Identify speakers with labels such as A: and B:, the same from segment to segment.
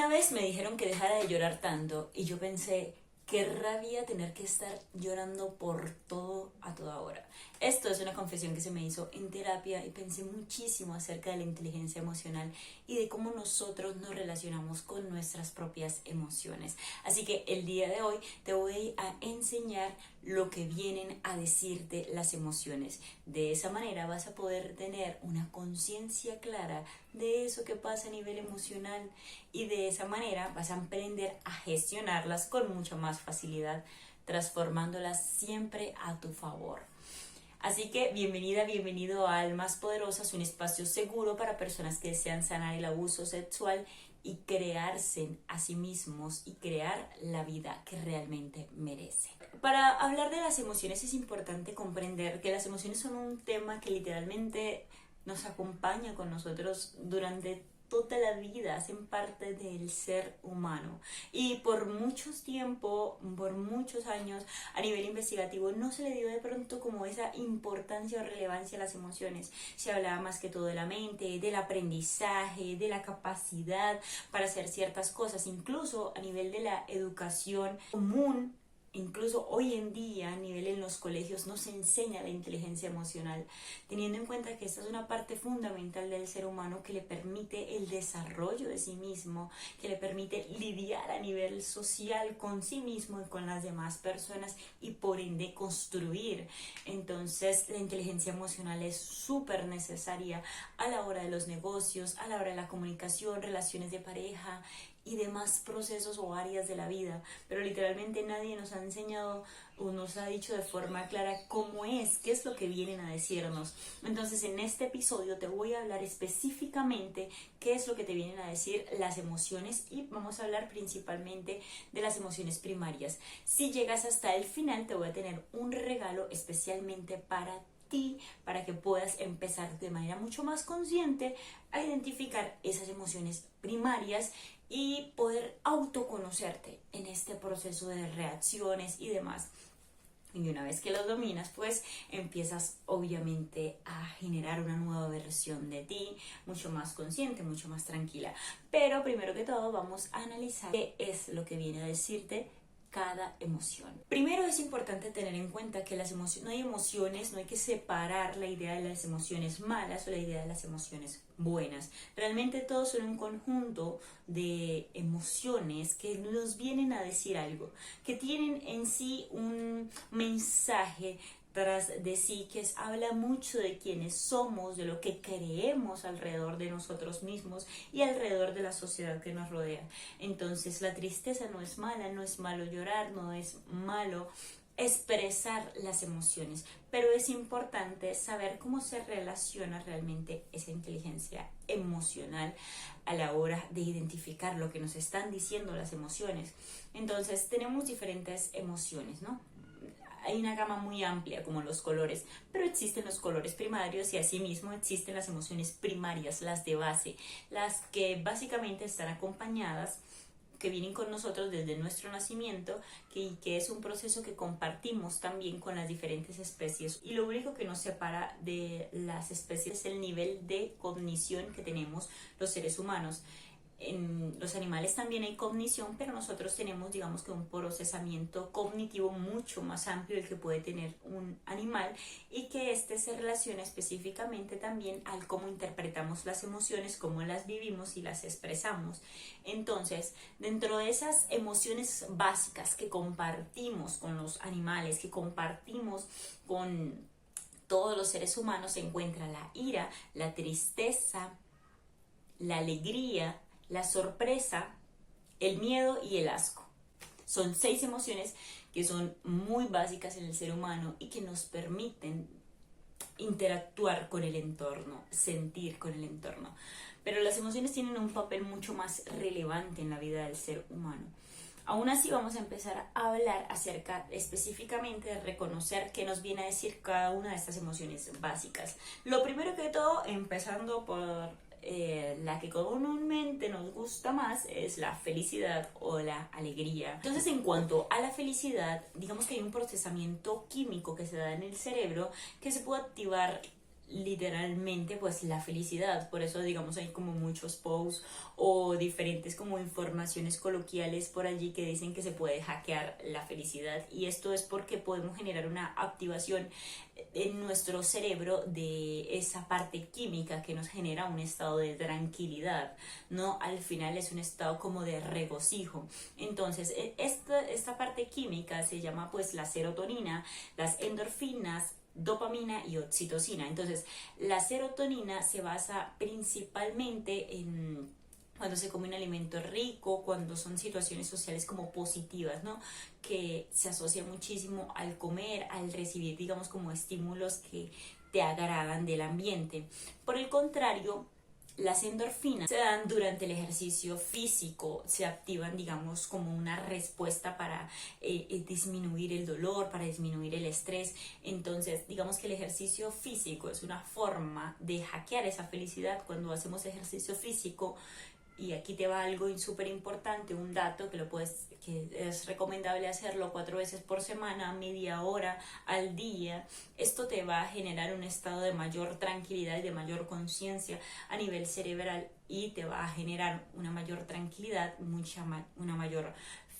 A: Una vez me dijeron que dejara de llorar tanto y yo pensé, qué rabia tener que estar llorando por todo a toda hora. Esto es una confesión que se me hizo en terapia y pensé muchísimo acerca de la inteligencia emocional y de cómo nosotros nos relacionamos con nuestras propias emociones. Así que el día de hoy te voy a enseñar lo que vienen a decirte las emociones. De esa manera vas a poder tener una conciencia clara de eso que pasa a nivel emocional y de esa manera vas a aprender a gestionarlas con mucha más facilidad, transformándolas siempre a tu favor. Así que bienvenida, bienvenido a Almas Poderosas, un espacio seguro para personas que desean sanar el abuso sexual y crearse a sí mismos y crear la vida que realmente merecen. Para hablar de las emociones es importante comprender que las emociones son un tema que literalmente nos acompaña con nosotros durante toda la vida, hacen parte del ser humano y por muchos tiempo, por muchos años a nivel investigativo no se le dio de pronto como esa importancia o relevancia a las emociones. Se hablaba más que todo de la mente, del aprendizaje, de la capacidad para hacer ciertas cosas, incluso a nivel de la educación común. Incluso hoy en día a nivel en los colegios no se enseña la inteligencia emocional, teniendo en cuenta que esta es una parte fundamental del ser humano que le permite el desarrollo de sí mismo, que le permite lidiar a nivel social con sí mismo y con las demás personas y por ende construir. Entonces la inteligencia emocional es súper necesaria a la hora de los negocios, a la hora de la comunicación, relaciones de pareja y demás procesos o áreas de la vida, pero literalmente nadie nos ha enseñado o nos ha dicho de forma clara cómo es, qué es lo que vienen a decirnos. Entonces en este episodio te voy a hablar específicamente qué es lo que te vienen a decir las emociones y vamos a hablar principalmente de las emociones primarias. Si llegas hasta el final te voy a tener un regalo especialmente para ti, para que puedas empezar de manera mucho más consciente a identificar esas emociones primarias y poder autoconocerte en este proceso de reacciones y demás. Y una vez que los dominas, pues empiezas obviamente a generar una nueva versión de ti, mucho más consciente, mucho más tranquila. Pero primero que todo vamos a analizar qué es lo que viene a decirte cada emoción. Primero es importante tener en cuenta que las emociones, no hay emociones, no hay que separar la idea de las emociones malas o la idea de las emociones buenas. Realmente todos son un conjunto de emociones que nos vienen a decir algo, que tienen en sí un mensaje tras de sí que habla mucho de quiénes somos, de lo que creemos alrededor de nosotros mismos y alrededor de la sociedad que nos rodea. Entonces la tristeza no es mala, no es malo llorar, no es malo expresar las emociones, pero es importante saber cómo se relaciona realmente esa inteligencia emocional a la hora de identificar lo que nos están diciendo las emociones. Entonces tenemos diferentes emociones, ¿no? Hay una gama muy amplia como los colores, pero existen los colores primarios y asimismo existen las emociones primarias, las de base, las que básicamente están acompañadas, que vienen con nosotros desde nuestro nacimiento, que es un proceso que compartimos también con las diferentes especies. Y lo único que nos separa de las especies es el nivel de cognición que tenemos los seres humanos. En los animales también hay cognición, pero nosotros tenemos, digamos que un procesamiento cognitivo mucho más amplio del que puede tener un animal y que este se relaciona específicamente también al cómo interpretamos las emociones, cómo las vivimos y las expresamos. Entonces, dentro de esas emociones básicas que compartimos con los animales, que compartimos con todos los seres humanos, se encuentra la ira, la tristeza, la alegría, la sorpresa, el miedo y el asco. Son 6 emociones que son muy básicas en el ser humano y que nos permiten interactuar con el entorno, sentir con el entorno. Pero las emociones tienen un papel mucho más relevante en la vida del ser humano. Aún así vamos a empezar a hablar acerca específicamente de reconocer qué nos viene a decir cada una de estas emociones básicas. Lo primero que todo, empezando por la que comúnmente nos gusta más, es la felicidad o la alegría. Entonces, en cuanto a la felicidad, digamos que hay un procesamiento químico que se da en el cerebro que se puede activar literalmente pues la felicidad. Por eso digamos hay como muchos posts o diferentes como informaciones coloquiales por allí que dicen que se puede hackear la felicidad, y esto es porque podemos generar una activación en nuestro cerebro de esa parte química que nos genera un estado de tranquilidad, ¿no? Al final es un estado como de regocijo. Entonces esta parte química se llama pues la serotonina, las endorfinas, dopamina y oxitocina. Entonces la serotonina se basa principalmente en cuando se come un alimento rico, cuando son situaciones sociales como positivas, ¿no? Que se asocia muchísimo al comer, al recibir, digamos, como estímulos que te agradan del ambiente. Por el contrario, las endorfinas se dan durante el ejercicio físico, se activan, digamos, como una respuesta para disminuir el dolor, para disminuir el estrés. Entonces, digamos que el ejercicio físico es una forma de hackear esa felicidad. Cuando hacemos ejercicio físico, y aquí te va algo súper importante, un dato que es recomendable hacerlo 4 veces por semana, media hora al día. Esto te va a generar un estado de mayor tranquilidad y de mayor conciencia a nivel cerebral, y te va a generar una mayor tranquilidad, una mayor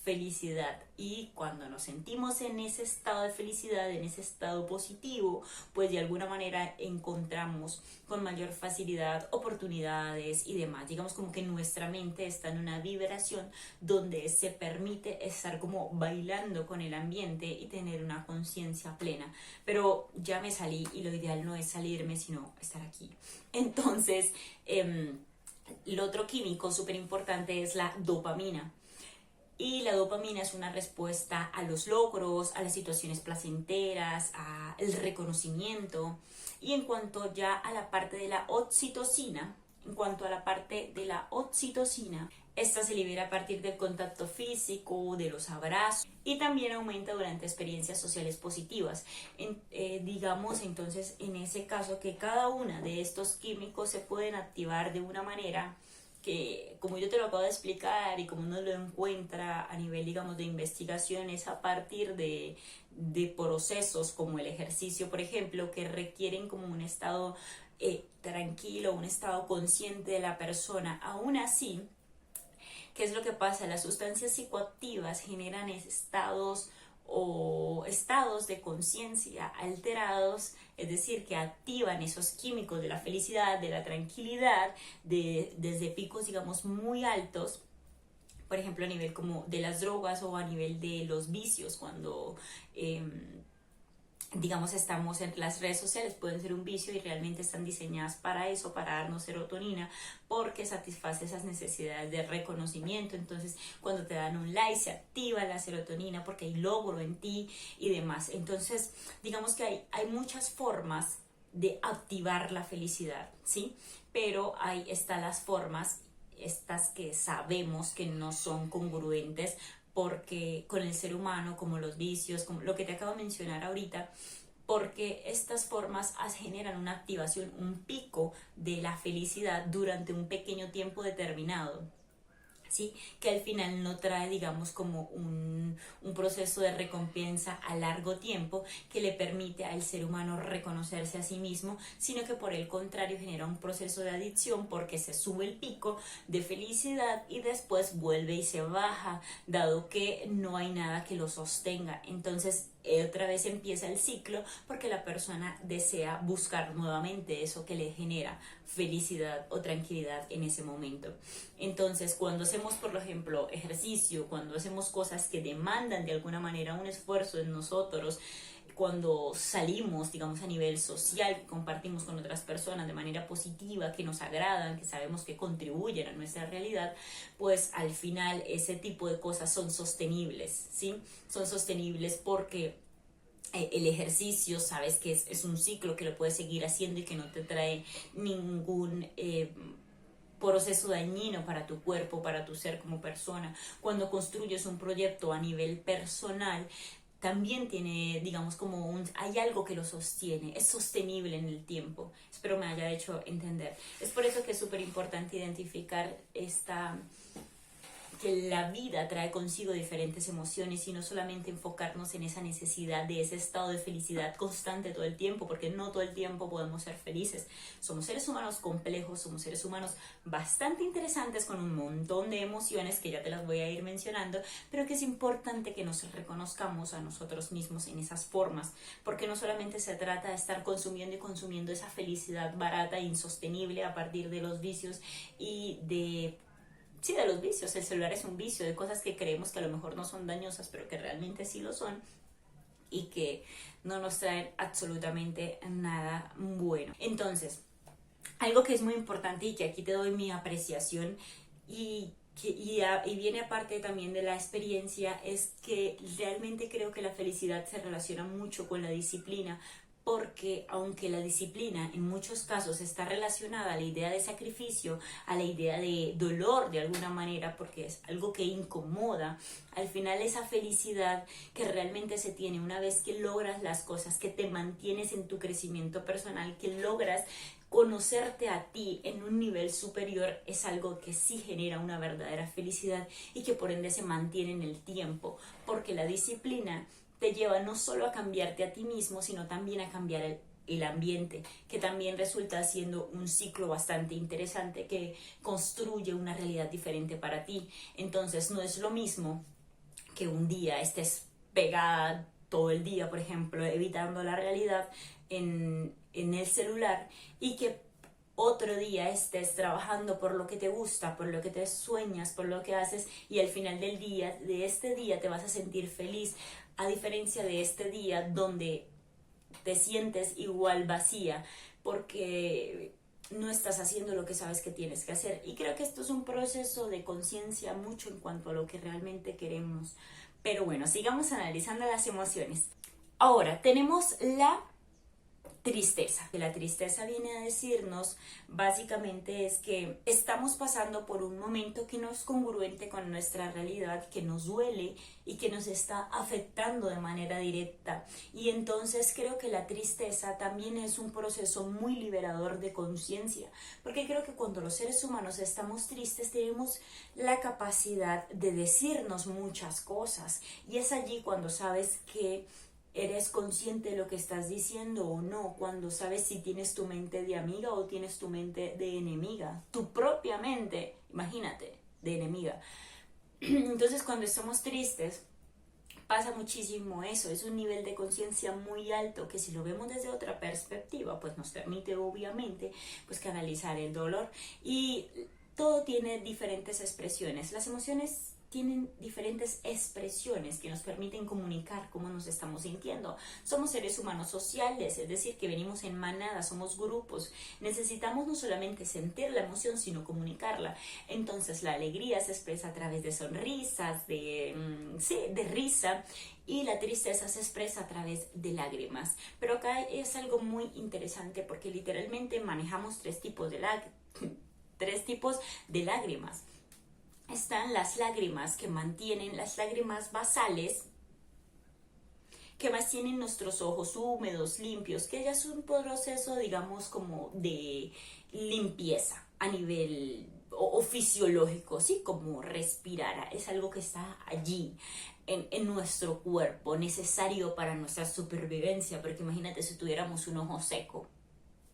A: felicidad. Y cuando nos sentimos en ese estado de felicidad, en ese estado positivo, pues de alguna manera encontramos con mayor facilidad oportunidades y demás. Digamos como que nuestra mente está en una vibración donde se permite estar como bailando con el ambiente y tener una conciencia plena. Pero ya me salí, y lo ideal no es salirme, sino estar aquí. Entonces, el otro químico súper importante es la dopamina. Y la dopamina es una respuesta a los logros, a las situaciones placenteras, al reconocimiento. Y en cuanto ya a la parte de la oxitocina, esta se libera a partir del contacto físico, de los abrazos, y también aumenta durante experiencias sociales positivas. Digamos entonces en ese caso que cada una de estos químicos se pueden activar de una manera que, como yo te lo acabo de explicar y como uno lo encuentra a nivel, digamos, de investigaciones a partir de procesos como el ejercicio, por ejemplo, que requieren como un estado tranquilo, un estado consciente de la persona. Aún así, ¿qué es lo que pasa? Las sustancias psicoactivas generan estados de conciencia alterados, es decir, que activan esos químicos de la felicidad, de la tranquilidad, desde picos, digamos, muy altos, por ejemplo, a nivel como de las drogas o a nivel de los vicios, cuando digamos estamos en las redes sociales, pueden ser un vicio y realmente están diseñadas para eso, para darnos serotonina, porque satisface esas necesidades de reconocimiento. Entonces cuando te dan un like se activa la serotonina porque hay logro en ti y demás. Entonces digamos que hay muchas formas de activar la felicidad, ¿sí? Pero ahí están las formas, estas que sabemos que no son congruentes porque con el ser humano, como los vicios, como lo que te acabo de mencionar ahorita, porque estas formas generan una activación, un pico de la felicidad durante un pequeño tiempo determinado. ¿Sí? Que al final no trae, digamos, como un proceso de recompensa a largo tiempo que le permite al ser humano reconocerse a sí mismo, sino que por el contrario genera un proceso de adicción porque se sube el pico de felicidad y después vuelve y se baja, dado que no hay nada que lo sostenga. Entonces otra vez empieza el ciclo porque la persona desea buscar nuevamente eso que le genera felicidad o tranquilidad en ese momento. Entonces cuando hacemos, por ejemplo, ejercicio, cuando hacemos cosas que demandan de alguna manera un esfuerzo en nosotros, cuando salimos, digamos, a nivel social, que compartimos con otras personas de manera positiva, que nos agradan, que sabemos que contribuyen a nuestra realidad, pues al final ese tipo de cosas son sostenibles, ¿sí? Son sostenibles porque el ejercicio, sabes que es un ciclo que lo puedes seguir haciendo y que no te trae ningún proceso dañino para tu cuerpo, para tu ser como persona. Cuando construyes un proyecto a nivel personal, también tiene, digamos, hay algo que lo sostiene, es sostenible en el tiempo. Espero me haya hecho entender. Es por eso que es súper importante identificar que la vida trae consigo diferentes emociones y no solamente enfocarnos en esa necesidad de ese estado de felicidad constante todo el tiempo, porque no todo el tiempo podemos ser felices. Somos seres humanos complejos, somos seres humanos bastante interesantes con un montón de emociones que ya te las voy a ir mencionando, pero que es importante que nos reconozcamos a nosotros mismos en esas formas, porque no solamente se trata de estar consumiendo y consumiendo esa felicidad barata e insostenible a partir de los vicios y de... Sí, de los vicios. El celular es un vicio de cosas que creemos que a lo mejor no son dañosas, pero que realmente sí lo son y que no nos traen absolutamente nada bueno. Entonces, algo que es muy importante y que aquí te doy mi apreciación y viene aparte también de la experiencia, es que realmente creo que la felicidad se relaciona mucho con la disciplina, porque aunque la disciplina en muchos casos está relacionada a la idea de sacrificio, a la idea de dolor de alguna manera, porque es algo que incomoda, al final esa felicidad que realmente se tiene una vez que logras las cosas, que te mantienes en tu crecimiento personal, que logras conocerte a ti en un nivel superior, es algo que sí genera una verdadera felicidad y que por ende se mantiene en el tiempo, porque la disciplina te lleva no solo a cambiarte a ti mismo, sino también a cambiar el ambiente, que también resulta siendo un ciclo bastante interesante que construye una realidad diferente para ti. Entonces no es lo mismo que un día estés pegada todo el día, por ejemplo, evitando la realidad en el celular, y que otro día estés trabajando por lo que te gusta, por lo que te sueñas, por lo que haces, y al final del día, de este día, te vas a sentir feliz, a diferencia de este día donde te sientes igual vacía porque no estás haciendo lo que sabes que tienes que hacer. Y creo que esto es un proceso de conciencia mucho en cuanto a lo que realmente queremos. Pero bueno, sigamos analizando las emociones. Ahora, tenemos la tristeza. La tristeza viene a decirnos, básicamente, es que estamos pasando por un momento que no es congruente con nuestra realidad, que nos duele y que nos está afectando de manera directa. Y entonces creo que la tristeza también es un proceso muy liberador de conciencia, porque creo que cuando los seres humanos estamos tristes tenemos la capacidad de decirnos muchas cosas, y es allí cuando sabes que eres consciente de lo que estás diciendo o no, cuando sabes si tienes tu mente de amiga o tienes tu mente de enemiga, tu propia mente, imagínate, de enemiga. Entonces cuando estamos tristes pasa muchísimo eso, es un nivel de conciencia muy alto que, si lo vemos desde otra perspectiva, pues nos permite obviamente pues canalizar el dolor, y todo tiene diferentes expresiones. Las emociones tienen diferentes expresiones que nos permiten comunicar cómo nos estamos sintiendo. Somos seres humanos sociales, es decir, que venimos en manada, somos grupos. Necesitamos no solamente sentir la emoción, sino comunicarla. Entonces la alegría se expresa a través de sonrisas, de risa, y la tristeza se expresa a través de lágrimas. Pero acá es algo muy interesante, porque literalmente manejamos tres tipos de lágrimas. Están las lágrimas que mantienen, las lágrimas basales, que mantienen nuestros ojos húmedos, limpios, que ya es un proceso, digamos, como de limpieza a nivel o fisiológico, ¿sí? Como respirar, es algo que está allí en nuestro cuerpo, necesario para nuestra supervivencia, porque imagínate si tuviéramos un ojo seco,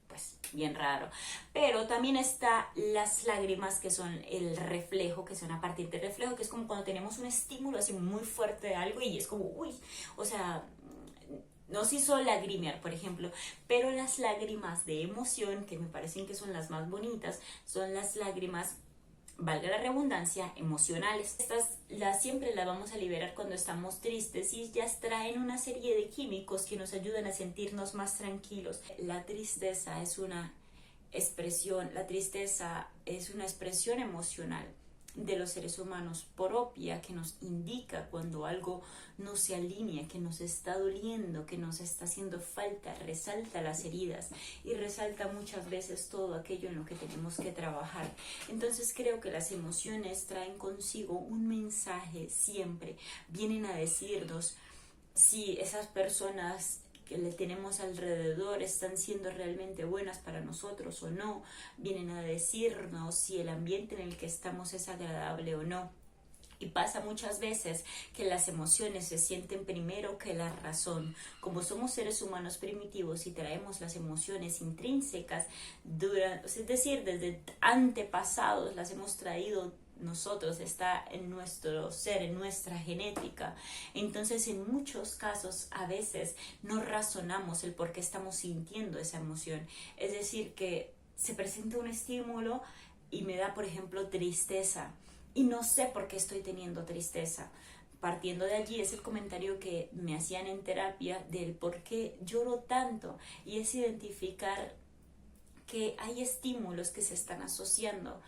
A: pues bien raro. Pero también está las lágrimas, que son el reflejo, que son a partir del reflejo, que es como cuando tenemos un estímulo así muy fuerte de algo y es como, uy, o sea, nos hizo lagrimear, por ejemplo. Pero las lágrimas de emoción, que me parecen que son las más bonitas, son las lágrimas, valga la redundancia, emocionales. Estas siempre las vamos a liberar cuando estamos tristes, y ellas traen una serie de químicos que nos ayudan a sentirnos más tranquilos. La tristeza es una expresión emocional de los seres humanos propia, que nos indica cuando algo no se alinea, que nos está doliendo, que nos está haciendo falta, resalta las heridas y resalta muchas veces todo aquello en lo que tenemos que trabajar. Entonces creo que las emociones traen consigo un mensaje siempre, vienen a decirnos si esas personas que le tenemos alrededor están siendo realmente buenas para nosotros o no, vienen a decirnos si el ambiente en el que estamos es agradable o no. Y pasa muchas veces que las emociones se sienten primero que la razón. Como somos seres humanos primitivos y traemos las emociones intrínsecas, es decir, desde antepasados las hemos traído nosotros, está en nuestro ser, en nuestra genética. Entonces, en muchos casos, a veces no razonamos el por qué estamos sintiendo esa emoción. Es decir, que se presenta un estímulo y me da, por ejemplo, tristeza. Y no sé por qué estoy teniendo tristeza. Partiendo de allí es el comentario que me hacían en terapia del por qué lloro tanto. Y es identificar que hay estímulos que se están asociando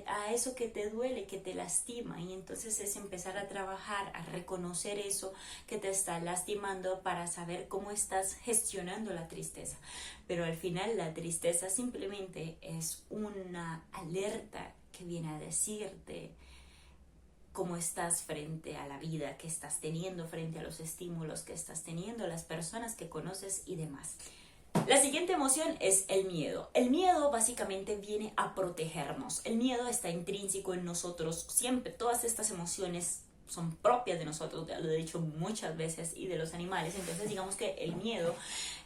A: a eso que te duele, que te lastima, y entonces es empezar a trabajar, a reconocer eso que te está lastimando para saber cómo estás gestionando la tristeza. Pero al final la tristeza simplemente es una alerta que viene a decirte cómo estás frente a la vida que estás teniendo, frente a los estímulos que estás teniendo, las personas que conoces y demás. La siguiente emoción es el miedo. El miedo básicamente viene a protegernos. El miedo está intrínseco en nosotros siempre. Todas estas emociones son propias de nosotros, lo he dicho muchas veces, y de los animales. Entonces digamos que el miedo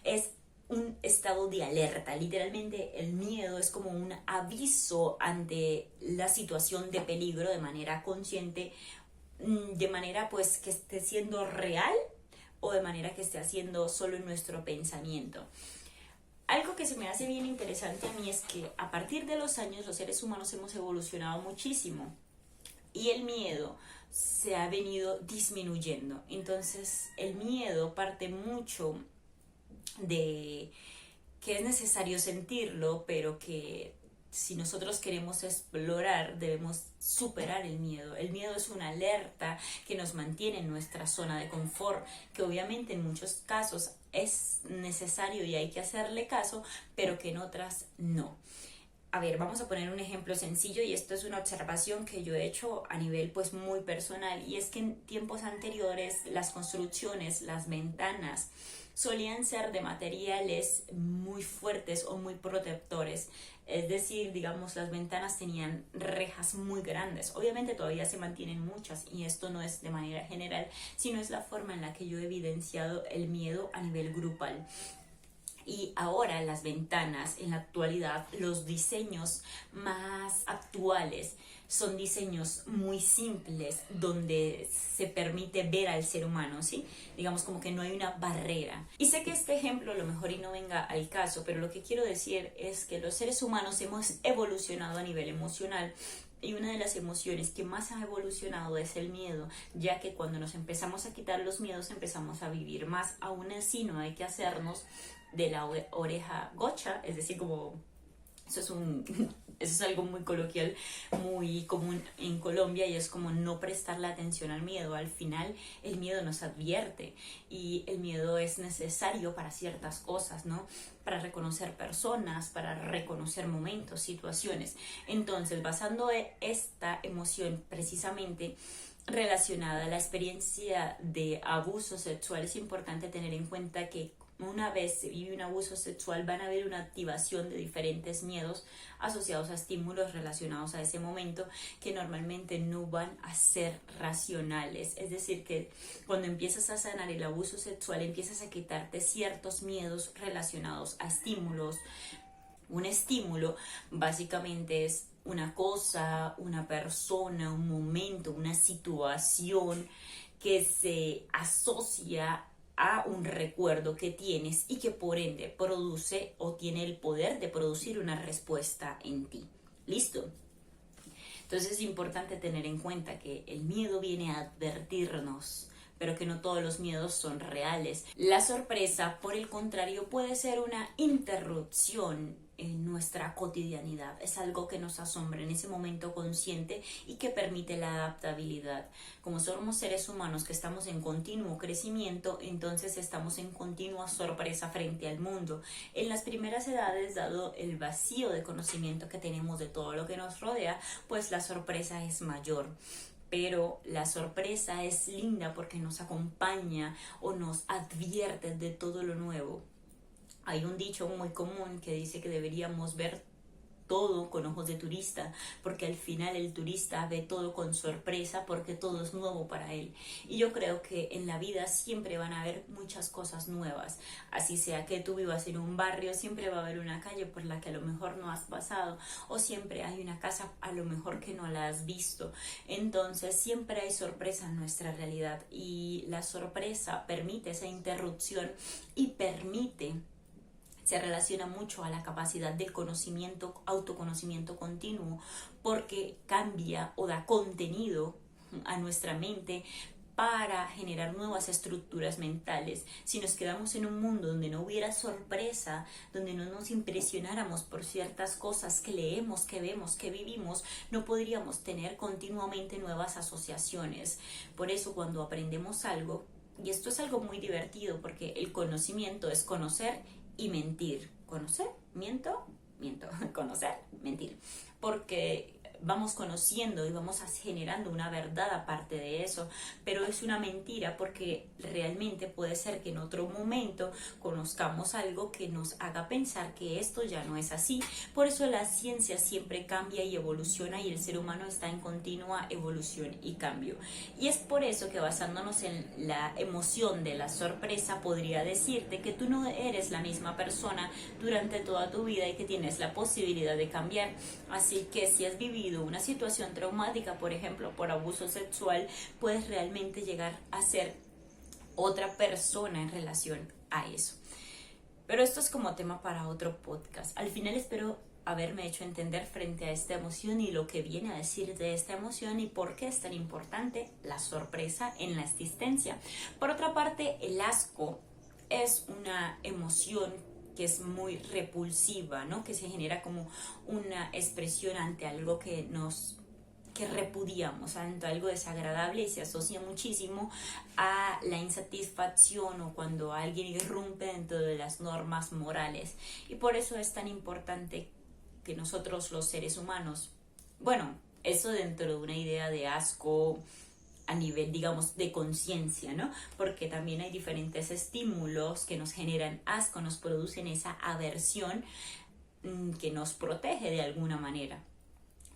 A: es un estado de alerta. Literalmente el miedo es como un aviso ante la situación de peligro de manera consciente, de manera pues que esté siendo real o de manera que esté haciendo solo en nuestro pensamiento. Algo que se me hace bien interesante a mí es que a partir de los años los seres humanos hemos evolucionado muchísimo y el miedo se ha venido disminuyendo. Entonces el miedo parte mucho de que es necesario sentirlo, pero que si nosotros queremos explorar, debemos superar el miedo. El miedo es una alerta que nos mantiene en nuestra zona de confort, que obviamente en muchos casos es necesario y hay que hacerle caso, pero que en otras no. A ver, vamos a poner un ejemplo sencillo, y esto es una observación que yo he hecho a nivel pues muy personal, y es que en tiempos anteriores las construcciones, las ventanas, solían ser de materiales muy fuertes o muy protectores. Es decir, digamos, las ventanas tenían rejas muy grandes. Obviamente todavía se mantienen muchas, y esto no es de manera general, sino es la forma en la que yo he evidenciado el miedo a nivel grupal. Y ahora las ventanas, en la actualidad, los diseños más actuales son diseños muy simples, donde se permite ver al ser humano, ¿sí? Digamos como que no hay una barrera. Y sé que este ejemplo a lo mejor y no venga al caso, pero lo que quiero decir es que los seres humanos hemos evolucionado a nivel emocional. Y una de las emociones que más ha evolucionado es el miedo, ya que cuando nos empezamos a quitar los miedos empezamos a vivir más. Aún así no hay que hacernos de la oreja gocha, es decir, como eso es algo muy coloquial, muy común en Colombia, y es como no prestarle atención al miedo. Al final el miedo nos advierte, y el miedo es necesario para ciertas cosas, ¿no? Para reconocer personas, para reconocer momentos, situaciones. Entonces, basando esta emoción precisamente relacionada a la experiencia de abuso sexual, es importante tener en cuenta que una vez se vive un abuso sexual van a haber una activación de diferentes miedos asociados a estímulos relacionados a ese momento, que normalmente no van a ser racionales. Es decir, que cuando empiezas a sanar el abuso sexual empiezas a quitarte ciertos miedos relacionados a estímulos. Un estímulo básicamente es una cosa, una persona, un momento, una situación que se asocia a un recuerdo que tienes y que por ende produce o tiene el poder de producir una respuesta en ti. ¿Listo? Entonces es importante tener en cuenta que el miedo viene a advertirnos, pero que no todos los miedos son reales. La sorpresa, por el contrario, puede ser una interrupción en nuestra cotidianidad. Es algo que nos asombra en ese momento consciente y que permite la adaptabilidad. Como somos seres humanos que estamos en continuo crecimiento, entonces estamos en continua sorpresa frente al mundo. En las primeras edades, dado el vacío de conocimiento que tenemos de todo lo que nos rodea, pues la sorpresa es mayor. Pero la sorpresa es linda porque nos acompaña o nos advierte de todo lo nuevo. Hay un dicho muy común que dice que deberíamos ver todo con ojos de turista, porque al final el turista ve todo con sorpresa porque todo es nuevo para él. Y yo creo que en la vida siempre van a haber muchas cosas nuevas, así sea que tú vivas en un barrio, siempre va a haber una calle por la que a lo mejor no has pasado, o siempre hay una casa a lo mejor que no la has visto. Entonces siempre hay sorpresa en nuestra realidad, y la sorpresa permite esa interrupción y permite, se relaciona mucho a la capacidad del conocimiento, autoconocimiento continuo, porque cambia o da contenido a nuestra mente para generar nuevas estructuras mentales. Si nos quedamos en un mundo donde no hubiera sorpresa, donde no nos impresionáramos por ciertas cosas que leemos, que vemos, que vivimos, no podríamos tener continuamente nuevas asociaciones. Por eso cuando aprendemos algo, y esto es algo muy divertido porque el conocimiento es conocer y mentir. Conocer, miento, conocer, mentir. Porque vamos conociendo y vamos generando una verdad aparte de eso, pero es una mentira porque realmente puede ser que en otro momento conozcamos algo que nos haga pensar que esto ya no es así. Por eso la ciencia siempre cambia y evoluciona, y el ser humano está en continua evolución y cambio. Y es por eso que, basándonos en la emoción de la sorpresa, podría decirte que tú no eres la misma persona durante toda tu vida y que tienes la posibilidad de cambiar. Así que si has vivido una situación traumática, por ejemplo, por abuso sexual, puedes realmente llegar a ser otra persona en relación a eso. Pero esto es como tema para otro podcast. Al final espero haberme hecho entender frente a esta emoción y lo que viene a decir de esta emoción y por qué es tan importante la sorpresa en la existencia. Por otra parte, el asco es una emoción que es muy repulsiva, ¿no? Que se genera como una expresión ante algo que repudiamos, ante algo desagradable, y se asocia muchísimo a la insatisfacción o cuando alguien irrumpe dentro de las normas morales. Y por eso es tan importante que nosotros los seres humanos, bueno, eso dentro de una idea de asco a nivel, digamos, de conciencia, ¿no? Porque también hay diferentes estímulos que nos generan asco, nos producen esa aversión que nos protege de alguna manera,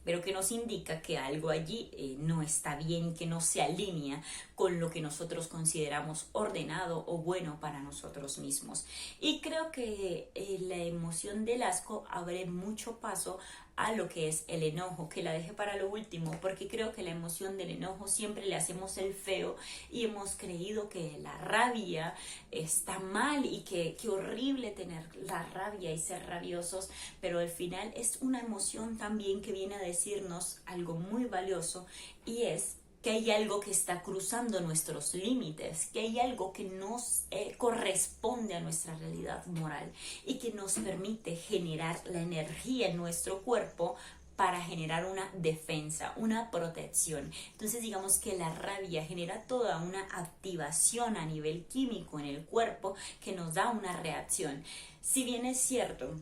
A: pero que nos indica que algo allí no está bien, que no se alinea con lo que nosotros consideramos ordenado o bueno para nosotros mismos. Y creo que la emoción del asco abre mucho paso a lo que es el enojo, que la dejé para lo último, porque creo que la emoción del enojo siempre le hacemos el feo y hemos creído que la rabia está mal y que qué horrible tener la rabia y ser rabiosos, pero al final es una emoción también que viene a decirnos algo muy valioso, y es que hay algo que está cruzando nuestros límites, que hay algo que nos corresponde a nuestra realidad moral y que nos permite generar la energía en nuestro cuerpo para generar una defensa, una protección. Entonces digamos que la rabia genera toda una activación a nivel químico en el cuerpo que nos da una reacción. Si bien es cierto,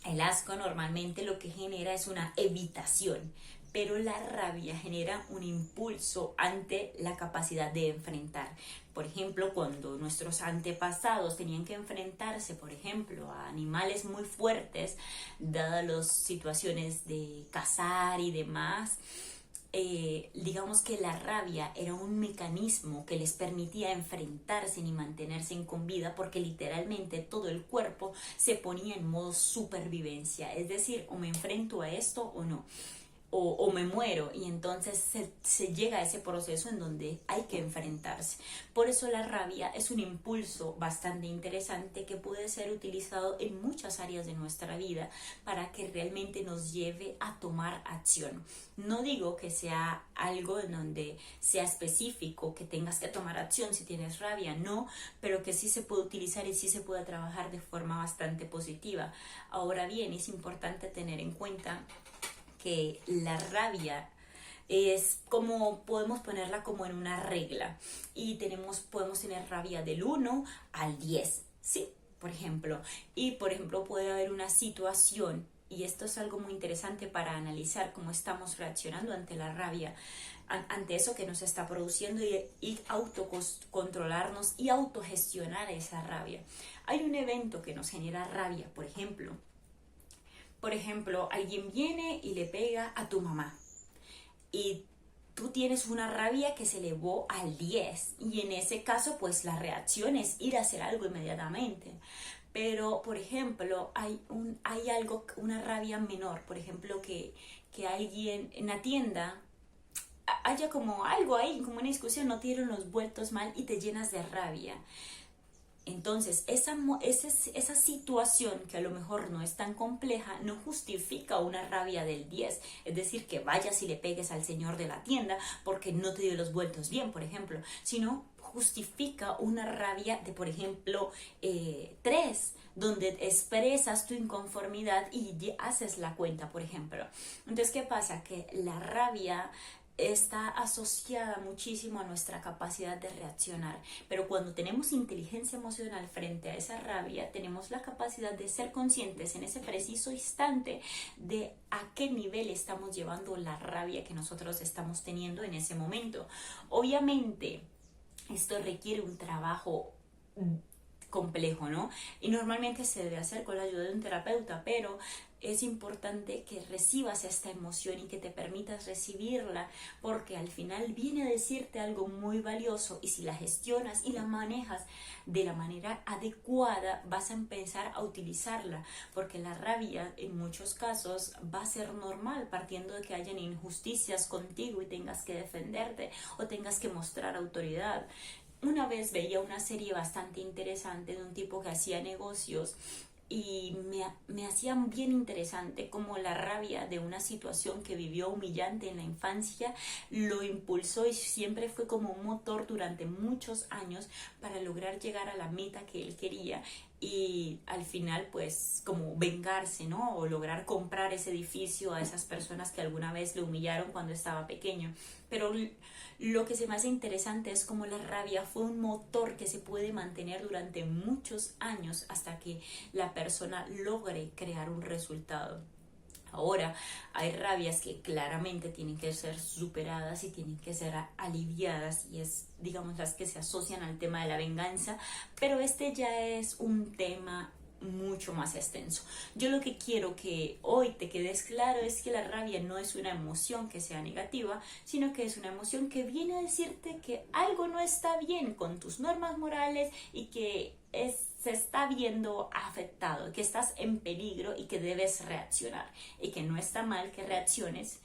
A: el asco normalmente lo que genera es una evitación, pero la rabia genera un impulso ante la capacidad de enfrentar. Por ejemplo, cuando nuestros antepasados tenían que enfrentarse, por ejemplo, a animales muy fuertes, dadas las situaciones de cazar y demás, digamos que la rabia era un mecanismo que les permitía enfrentarse y mantenerse con vida, porque literalmente todo el cuerpo se ponía en modo supervivencia, es decir, o me enfrento a esto o no. O me muero, y entonces se llega a ese proceso en donde hay que enfrentarse. Por eso la rabia es un impulso bastante interesante que puede ser utilizado en muchas áreas de nuestra vida para que realmente nos lleve a tomar acción. No digo que sea algo en donde sea específico, que tengas que tomar acción si tienes rabia, no, pero que sí se puede utilizar y sí se puede trabajar de forma bastante positiva. Ahora bien, es importante tener en cuenta que la rabia es como, podemos ponerla como en una regla, y podemos tener rabia del 1 al 10, ¿sí? Por ejemplo, puede haber una situación, y esto es algo muy interesante para analizar cómo estamos reaccionando ante la rabia, ante eso que nos está produciendo, y autocontrolarnos y autogestionar esa rabia. Hay un evento que nos genera rabia, por ejemplo, Por ejemplo, alguien viene y le pega a tu mamá y tú tienes una rabia que se elevó al 10 y en ese caso pues la reacción es ir a hacer algo inmediatamente. Pero, por ejemplo, hay algo, una rabia menor, por ejemplo, que alguien en la tienda haya como algo ahí, como una discusión, no te dieron los vueltos mal y te llenas de rabia. Entonces, esa situación que a lo mejor no es tan compleja no justifica una rabia del 10. Es decir, que vayas y le pegues al señor de la tienda porque no te dio los vueltos bien, por ejemplo, sino justifica una rabia de, por ejemplo, 3, donde expresas tu inconformidad y haces la cuenta, por ejemplo. Entonces, ¿qué pasa? Que la rabia está asociada muchísimo a nuestra capacidad de reaccionar, pero cuando tenemos inteligencia emocional frente a esa rabia, tenemos la capacidad de ser conscientes en ese preciso instante de a qué nivel estamos llevando la rabia que nosotros estamos teniendo en ese momento. Obviamente, esto requiere un trabajo complejo, ¿no? Y normalmente se debe hacer con la ayuda de un terapeuta, pero es importante que recibas esta emoción y que te permitas recibirla, porque al final viene a decirte algo muy valioso y si la gestionas y la manejas de la manera adecuada, vas a empezar a utilizarla, porque la rabia en muchos casos va a ser normal partiendo de que hayan injusticias contigo y tengas que defenderte o tengas que mostrar autoridad. Una vez veía una serie bastante interesante de un tipo que hacía negocios y me hacían bien interesante cómo la rabia de una situación que vivió humillante en la infancia lo impulsó y siempre fue como un motor durante muchos años para lograr llegar a la meta que él quería y al final pues como vengarse, ¿no? O lograr comprar ese edificio a esas personas que alguna vez le humillaron cuando estaba pequeño. Pero lo que se me hace interesante es cómo la rabia fue un motor que se puede mantener durante muchos años hasta que la persona logre crear un resultado. Ahora, hay rabias que claramente tienen que ser superadas y tienen que ser aliviadas y es, digamos, las que se asocian al tema de la venganza, pero este ya es un tema mucho más extenso. Yo lo que quiero que hoy te quedes claro es que la rabia no es una emoción que sea negativa, sino que es una emoción que viene a decirte que algo no está bien con tus normas morales y que se está viendo afectado, que estás en peligro y que debes reaccionar y que no está mal que reacciones,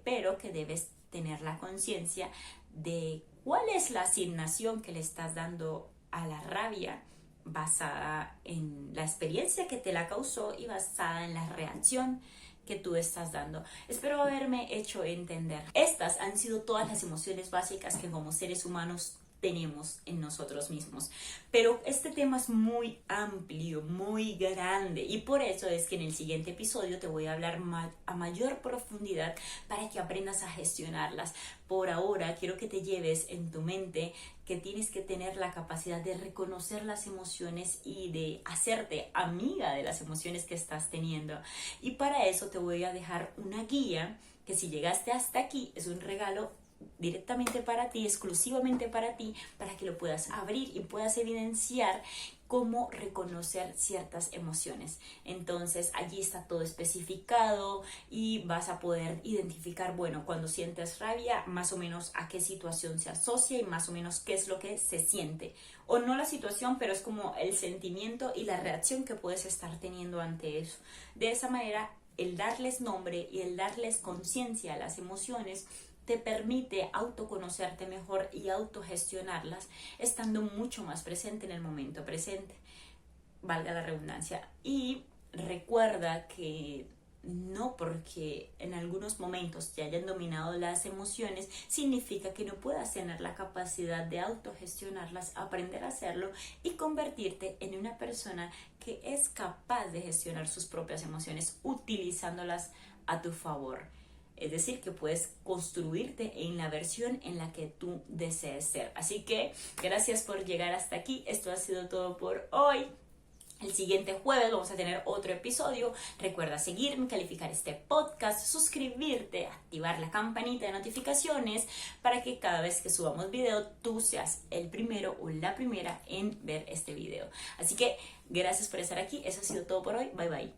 A: pero que debes tener la conciencia de cuál es la asignación que le estás dando a la rabia basada en la experiencia que te la causó y basada en la reacción que tú estás dando. Espero haberme hecho entender. Estas han sido todas las emociones básicas que como seres humanos tenemos en nosotros mismos. Pero este tema es muy amplio, muy grande y por eso es que en el siguiente episodio te voy a hablar a mayor profundidad para que aprendas a gestionarlas. Por ahora quiero que te lleves en tu mente que tienes que tener la capacidad de reconocer las emociones y de hacerte amiga de las emociones que estás teniendo. Y para eso te voy a dejar una guía que si llegaste hasta aquí es un regalo directamente para ti, exclusivamente para ti, para que lo puedas abrir y puedas evidenciar cómo reconocer ciertas emociones. Entonces allí está todo especificado y vas a poder identificar, bueno, cuando sientes rabia, más o menos a qué situación se asocia y más o menos qué es lo que se siente. O no la situación, pero es como el sentimiento y la reacción que puedes estar teniendo ante eso. De esa manera, el darles nombre y el darles conciencia a las emociones te permite autoconocerte mejor y autogestionarlas estando mucho más presente en el momento presente, valga la redundancia. Y recuerda que no porque en algunos momentos te hayan dominado las emociones significa que no puedas tener la capacidad de autogestionarlas, aprender a hacerlo y convertirte en una persona que es capaz de gestionar sus propias emociones utilizándolas a tu favor. Es decir, que puedes construirte en la versión en la que tú desees ser. Así que gracias por llegar hasta aquí. Esto ha sido todo por hoy. El siguiente jueves vamos a tener otro episodio. Recuerda seguirme, calificar este podcast, suscribirte, activar la campanita de notificaciones para que cada vez que subamos video tú seas el primero o la primera en ver este video. Así que gracias por estar aquí. Eso ha sido todo por hoy. Bye bye.